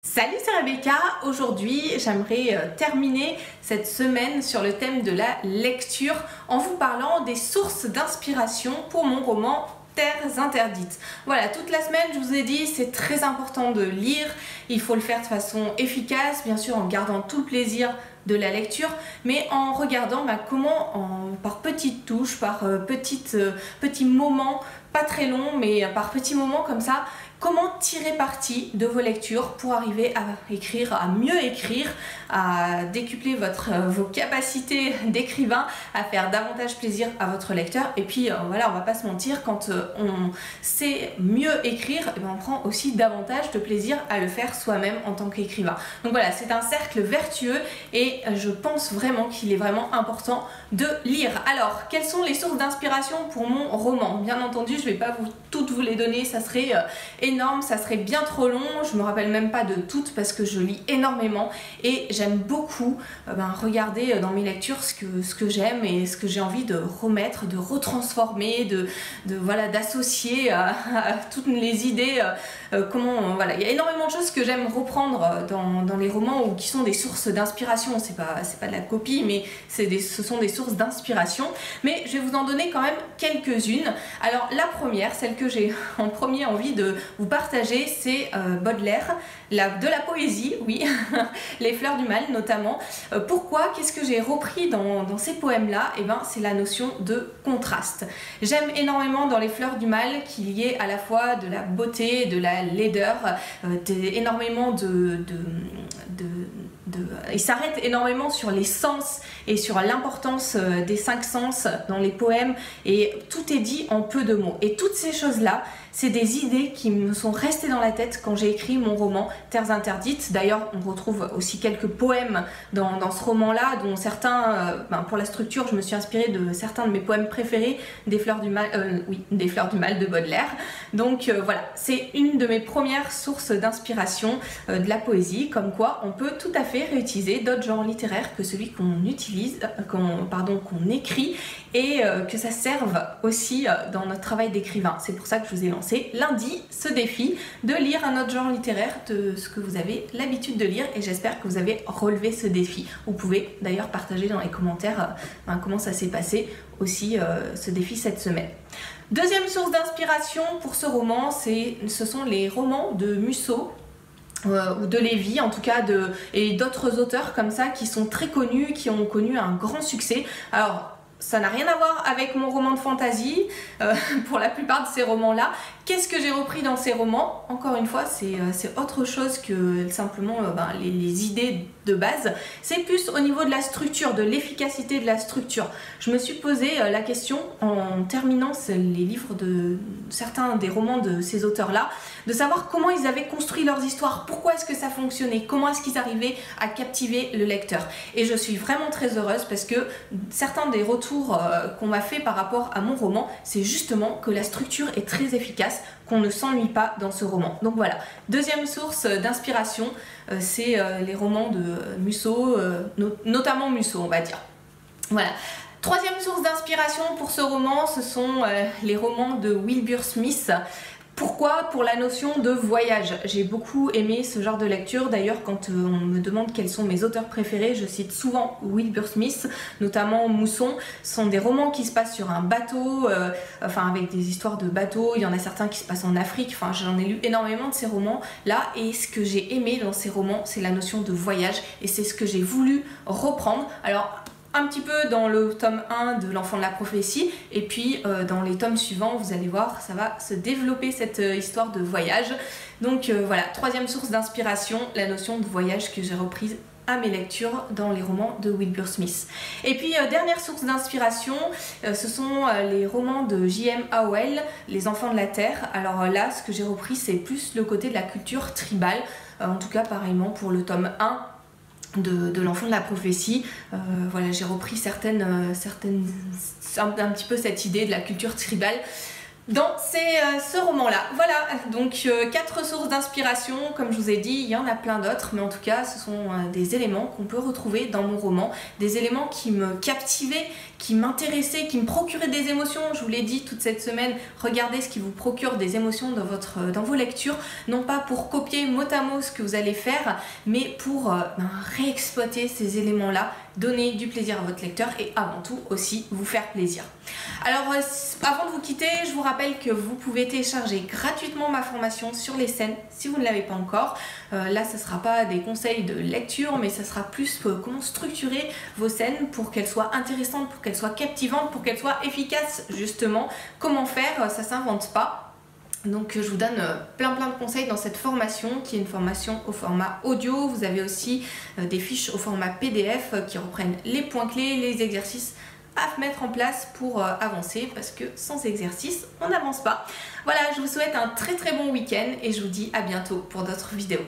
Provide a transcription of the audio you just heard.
Salut, c'est Rebecca. Aujourd'hui, j'aimerais terminer cette semaine sur le thème de la lecture en vous parlant des sources d'inspiration pour mon roman Terres interdites. Voilà, toute la semaine, je vous ai dit, c'est très important de lire. Il faut le faire de façon efficace, bien sûr en gardant tout le plaisir de la lecture, mais en regardant comment, par petites touches, par petits moments, pas très longs, mais par petits moments comme ça, comment tirer parti de vos lectures pour arriver à écrire, à mieux écrire, à décupler vos capacités d'écrivain, à faire davantage plaisir à votre lecteur. Et puis voilà, on va pas se mentir, quand on sait mieux écrire, et bien on prend aussi davantage de plaisir à le faire soi-même en tant qu'écrivain. Donc voilà, c'est un cercle vertueux et je pense vraiment qu'il est vraiment important de lire. Alors, quelles sont les sources d'inspiration pour mon roman? Bien entendu, je vais pas toutes vous les donner, ça serait énorme, ça serait bien trop long, je me rappelle même pas de toutes parce que je lis énormément et j'aime beaucoup regarder dans mes lectures ce que j'aime et ce que j'ai envie de remettre, de retransformer, d'associer à toutes les idées, voilà, il y a énormément de choses que j'aime reprendre dans les romans ou qui sont des sources d'inspiration. C'est pas de la copie, mais ce sont des sources d'inspiration, mais je vais vous en donner quand même quelques-unes. Alors la première, celle que j'ai en premier envie de vous partager, c'est Baudelaire, de la poésie, oui, Les Fleurs du Mal notamment. Pourquoi? Qu'est-ce que j'ai repris dans ces poèmes-là? Et ben, c'est la notion de contraste. J'aime énormément dans Les Fleurs du Mal qu'il y ait à la fois de la beauté, de la laideur, énormément il s'arrête énormément sur les sens et sur l'importance des 5 sens dans les poèmes, et tout est dit en peu de mots. Et toutes ces choses-là, c'est des idées qui me sont restées dans la tête quand j'ai écrit mon roman Terres interdites. D'ailleurs, on retrouve aussi quelques poèmes dans ce roman-là, dont certains, pour la structure, je me suis inspirée de certains de mes poèmes préférés, des Fleurs du Mal de Baudelaire. Donc voilà, c'est une de mes premières sources d'inspiration de la poésie, comme quoi on peut tout à fait réutiliser d'autres genres littéraires que celui qu'on utilise, qu'on écrit, et que ça serve aussi dans notre travail d'écrivain. C'est pour ça que je vous ai lancé lundi ce défi de lire un autre genre littéraire de ce que vous avez l'habitude de lire, et j'espère que vous avez relevé ce défi. Vous pouvez d'ailleurs partager dans les commentaires comment ça s'est passé aussi ce défi cette semaine. Deuxième source d'inspiration pour ce roman, ce sont les romans de Musso, ou de Lévy en tout cas, et d'autres auteurs comme ça qui sont très connus, qui ont connu un grand succès. Alors ça n'a rien à voir avec mon roman de fantasy, pour la plupart de ces romans-là. Qu'est-ce que j'ai repris dans ces romans? Encore une fois, c'est autre chose que simplement les idées de base. C'est plus au niveau de la structure, de l'efficacité de la structure. Je me suis posé la question en terminant les livres de certains des romans de ces auteurs-là, de savoir comment ils avaient construit leurs histoires, pourquoi est-ce que ça fonctionnait, comment est-ce qu'ils arrivaient à captiver le lecteur. Et je suis vraiment très heureuse parce que certains des retours qu'on m'a fait par rapport à mon roman, c'est justement que la structure est très efficace, qu'on ne s'ennuie pas dans ce roman. Donc voilà, deuxième source d'inspiration, c'est les romans de Musso, notamment Musso on va dire. Voilà. Troisième source d'inspiration pour ce roman, ce sont les romans de Wilbur Smith. Pourquoi? Pour la notion de voyage. J'ai beaucoup aimé ce genre de lecture. D'ailleurs, quand on me demande quels sont mes auteurs préférés, je cite souvent Wilbur Smith, notamment Mousson. Ce sont des romans qui se passent sur un bateau, avec des histoires de bateaux. Il y en a certains qui se passent en Afrique. Enfin, j'en ai lu énormément de ces romans-là. Et ce que j'ai aimé dans ces romans, c'est la notion de voyage. Et c'est ce que j'ai voulu reprendre. Alors, un petit peu dans le tome 1 de l'Enfant de la prophétie, et puis dans les tomes suivants, vous allez voir, ça va se développer cette histoire de voyage. Donc voilà, troisième source d'inspiration, la notion de voyage que j'ai reprise à mes lectures dans les romans de Wilbur Smith. Et puis dernière source d'inspiration, ce sont les romans de J.M. Howell, Les Enfants de la Terre. Alors là, ce que j'ai repris, c'est plus le côté de la culture tribale, en tout cas pareillement pour le tome 1 de l'Enfant de la prophétie. Voilà, j'ai repris un petit peu cette idée de la culture tribale. dans ce roman-là. Voilà, donc 4 sources d'inspiration, comme je vous ai dit, il y en a plein d'autres, mais en tout cas ce sont des éléments qu'on peut retrouver dans mon roman, des éléments qui me captivaient, qui m'intéressaient, qui me procuraient des émotions. Je vous l'ai dit toute cette semaine, regardez ce qui vous procure des émotions dans vos lectures, non pas pour copier mot à mot ce que vous allez faire, mais pour réexploiter ces éléments-là, donner du plaisir à votre lecteur et avant tout aussi vous faire plaisir. Alors avant de vous quitter, je vous rappelle que vous pouvez télécharger gratuitement ma formation sur les scènes si vous ne l'avez pas encore. Là ce ne sera pas des conseils de lecture, mais ça sera plus comment structurer vos scènes pour qu'elles soient intéressantes, pour qu'elles soient captivantes, pour qu'elles soient efficaces justement. Comment faire, ça ne s'invente pas. Donc je vous donne plein de conseils dans cette formation qui est une formation au format audio. Vous avez aussi des fiches au format PDF qui reprennent les points clés, les exercices à mettre en place pour avancer, parce que sans exercice on n'avance pas. Voilà, je vous souhaite un très bon week-end et je vous dis à bientôt pour d'autres vidéos.